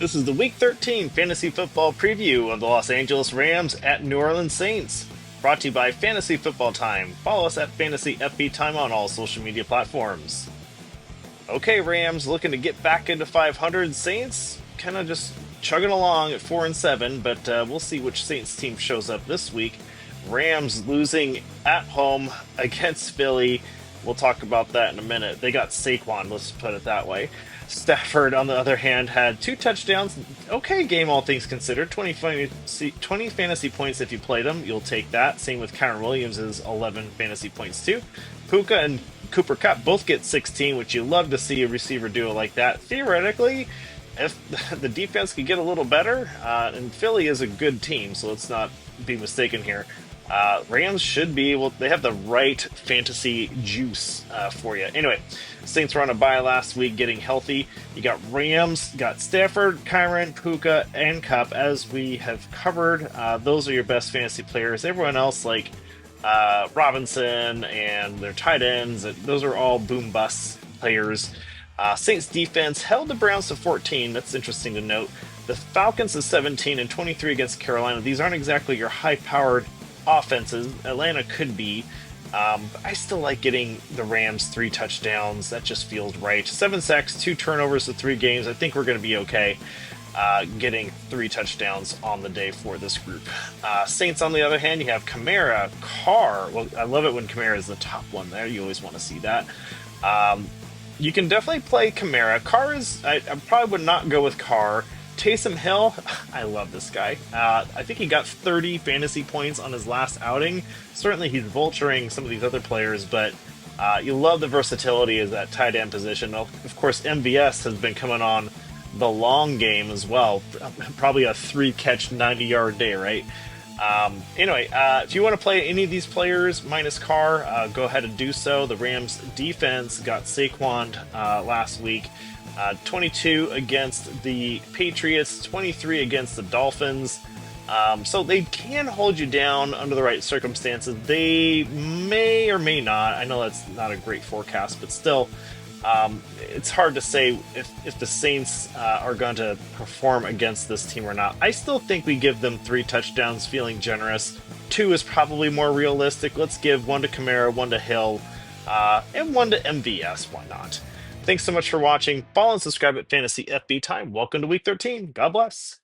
This is the Week 13 Fantasy Football Preview of the Los Angeles Rams at New Orleans Saints. Brought to you by Fantasy Football Time. Follow us at Fantasy FB Time on all social media platforms. Okay, Rams looking to get back into 500. Saints kind of just chugging along at 4-7, but we'll see which Saints team shows up this week. Rams losing at home against Philly. We'll talk about that in a minute. They got Saquon, let's put it that way. Stafford, on the other hand, had 2 touchdowns. Okay game, all things considered. 20 fantasy points if you played them. You'll take that. Same with Kyren Williams' 11 fantasy points, too. Puka and Cooper Kupp both get 16, which you love to see a receiver duo like that. Theoretically, if the defense could get a little better, and Philly is a good team, so let's not be mistaken here. Rams should be able, they have the right fantasy juice for you. Anyway, Saints were on a bye last week, getting healthy. You got Rams, got Stafford, Kyren, Puka, and Kupp, as we have covered. Those are your best fantasy players. Everyone else, like Robinson and their tight ends, those are all boom bust players. Saints defense held the Browns to 14. That's interesting to note. The Falcons to 17 and 23 against Carolina. These aren't exactly your high-powered offenses. Atlanta could be. I still like getting the Rams 3 touchdowns. That just feels right. 7 sacks, 2 turnovers to 3 games. I think we're going to be okay getting 3 touchdowns on the day for this group. Saints, on the other hand, you have Kamara, Carr. Well, I love it when Kamara is the top one there. You always want to see that. You can definitely play Kamara. Carr is, I probably would not go with Carr. Taysom Hill, I love this guy. I think he got 30 fantasy points on his last outing. Certainly he's vulturing some of these other players, but you love the versatility as that tight end position. Of course, MVS has been coming on the long game as well. Probably a 3-catch, 90-yard day, right? Anyway, if you want to play any of these players minus Carr, go ahead and do so. The Rams defense got Saquon last week. 22 against the Patriots, 23 against the Dolphins. So they can hold you down under the right circumstances. They may or may not. I know that's not a great forecast, but still, it's hard to say if the Saints are going to perform against this team or not. I still think we give them 3 touchdowns, feeling generous. 2 is probably more realistic. Let's give 1 to Kamara, 1 to Hill, and 1 to MVS. Why not? Thanks so much for watching. Follow and subscribe at Fantasy FB Time. Welcome to Week 13. God bless.